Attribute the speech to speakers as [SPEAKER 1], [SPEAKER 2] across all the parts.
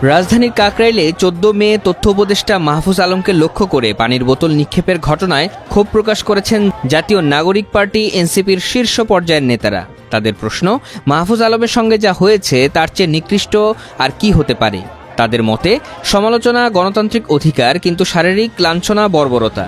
[SPEAKER 1] রাজধানীর কাকরাইলে 14 মে তথ্য উপদেষ্টা মাহফুজ আলমকে লক্ষ্য করে পানির বোতল নিক্ষেপের ঘটনায় ক্ষোভ প্রকাশ করেছেন জাতীয় নাগরিক পার্টি এনসিপির শীর্ষ পর্যায়ের নেতারা। তাদের প্রশ্ন, মাহফুজ আলমের সঙ্গে যা হয়েছে তার চেয়ে নিকৃষ্ট আর কি হতে পারে। তাদের মতে, সমালোচনা গণতান্ত্রিক অধিকার, কিন্তু শারীরিক লাঞ্ছনা বর্বরতা।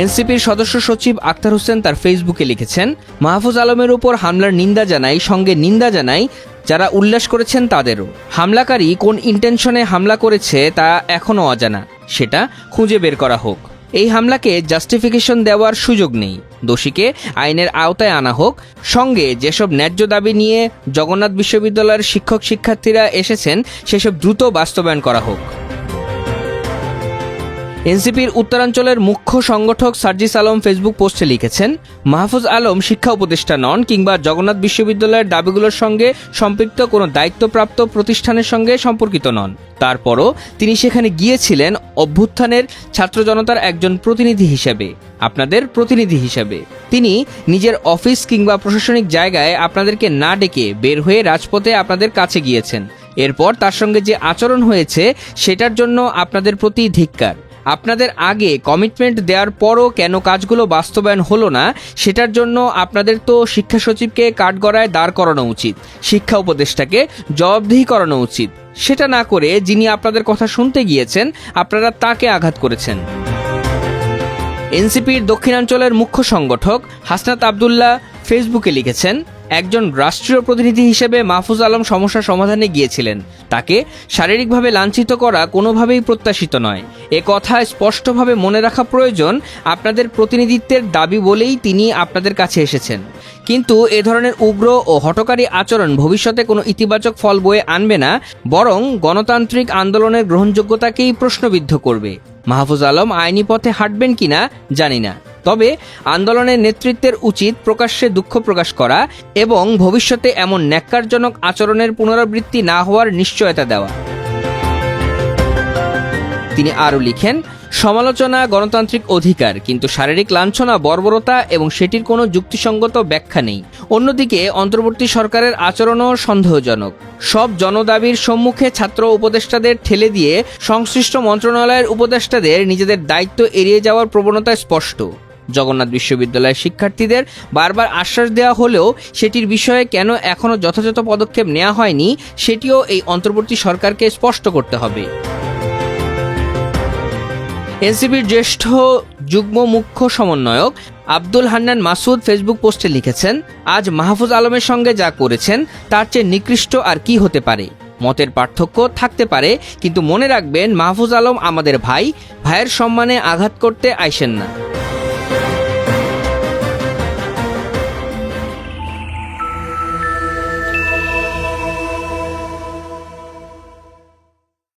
[SPEAKER 1] এনসিপির সদস্য সচিব আক্তার হোসেন তার ফেসবুকে লিখেছেন, মাহফুজ আলমের উপর হামলার নিন্দা জানাই, সঙ্গে নিন্দা জানাই যারা উল্লাস করেছেন তাদেরও। হামলাকারী কোন ইন্টেনশনে হামলা করেছে তা এখনও অজানা, সেটা খুঁজে বের করা হোক। এই হামলাকে জাস্টিফিকেশন দেওয়ার সুযোগ নেই। দোষীকে আইনের আওতায় আনা হোক। সঙ্গে যেসব ন্যায্য দাবি নিয়ে জগন্নাথ বিশ্ববিদ্যালয়ের শিক্ষক শিক্ষার্থীরা এসেছেন সেসব দ্রুত বাস্তবায়ন করা হোক। এনসিপির উত্তরাঞ্চলের মুখ্য সংগঠক সার্জিস আলম ফেসবুক পোস্টে লিখেছেন, মাহফুজ আলম শিক্ষা উপদেষ্টা নন কিংবা জগন্নাথ বিশ্ববিদ্যালয়ের দাবিগুলোর সঙ্গে সম্পৃক্ত কোনো দায়িত্বপ্রাপ্ত প্রতিষ্ঠানের সঙ্গে সম্পর্কিত নন। তারপরও তিনি সেখানে গিয়েছিলেন অভ্যুত্থানের ছাত্র জনতার একজন প্রতিনিধি হিসেবে, আপনাদের প্রতিনিধি হিসেবে। তিনি নিজের অফিস কিংবা প্রশাসনিক জায়গায় আপনাদেরকে না ডেকে বের হয়ে রাজপথে আপনাদের কাছে গিয়েছেন। এরপর তার সঙ্গে যে আচরণ হয়েছে সেটার জন্য আপনাদের প্রতি ধিক্কার। আপনাদের আগে কমিটমেন্ট দেওয়ার পরও কেন কাজগুলো বাস্তবায়ন হলো না, সেটার জন্য আপনাদের তো শিক্ষা সচিবকে কাঠগড়ায় দাঁড় করানো উচিত, শিক্ষা উপদেষ্টাকে জবাবদিহি করানো উচিত। সেটা না করে যিনি আপনাদের কথা শুনতে গিয়েছেন আপনারা তাকে আঘাত করেছেন। এনসিপির দক্ষিণাঞ্চলের মুখ্য সংগঠক হাসনাত আবদুল্লাহ ফেসবুকে লিখেছেন, একজন রাষ্ট্রীয় প্রতিনিধি হিসেবে মাহফুজ আলম সমস্যা সমাধানে গিয়েছিলেন। তাকে শারীরিকভাবে লাঞ্ছিত করা কোনোভাবেই প্রত্যাশিত নয়। এ কথা স্পষ্টভাবে মনে রাখা প্রয়োজন। আপনাদের প্রতিনিধিত্বের দাবি বলেই তিনি আপনাদের কাছে এসেছেন। কিন্তু এ ধরনের উগ্র ও হঠকারী আচরণ ভবিষ্যতে কোনো ইতিবাচক ফল বয়ে আনবে না, বরং গণতান্ত্রিক আন্দোলনের গ্রহণযোগ্যতাকেই প্রশ্নবিদ্ধ করবে। মাহফুজ আলম আইনি পথে হাঁটবেন কিনা জানি না, তবে আন্দোলনের নেতৃত্বের উচিত প্রকাশ্যে দুঃখ প্রকাশ করা এবং ভবিষ্যতে এমন ন্যাক্কারজনক আচরণের পুনরাবৃত্তি না হওয়ার নিশ্চয়তা দেওয়া। তিনি আরও লিখেন, সমালোচনা গণতান্ত্রিক অধিকার, কিন্তু শারীরিক লাঞ্ছনা বর্বরতা এবং সেটির কোনো যুক্তিসঙ্গত ব্যাখ্যা নেই। অন্যদিকে অন্তর্বর্তী সরকারের আচরণও সন্দেহজনক। সব জনদাবির সম্মুখে ছাত্র উপদেষ্টাদের ঠেলে দিয়ে সংশ্লিষ্ট মন্ত্রণালয়ের উপদেষ্টাদের নিজেদের দায়িত্ব এড়িয়ে যাওয়ার প্রবণতা স্পষ্ট। জগন্নাথ বিশ্ববিদ্যালয়ের শিক্ষার্থীদের বারবার আশ্বাস দেওয়া হলেও সেটির বিষয়ে কেন এখনও যথাযথ পদক্ষেপ নেওয়া হয়নি সেটিও এই অন্তর্বর্তী সরকারকে স্পষ্ট করতে হবে। এনসিপির জ্যেষ্ঠ যুগ্ম মুখ্য সমন্বয়ক আব্দুল হান্নান মাসুদ ফেসবুক পোস্টে লিখেছেন, আজ মাহফুজ আলমের সঙ্গে যা করেছেন তার চেয়ে নিকৃষ্ট আর কি হতে পারে। মতের পার্থক্য থাকতে পারে, কিন্তু মনে রাখবেন মাহফুজ আলম আমাদের ভাই, ভাইয়ের সম্মানে আঘাত করতে আইসেন না।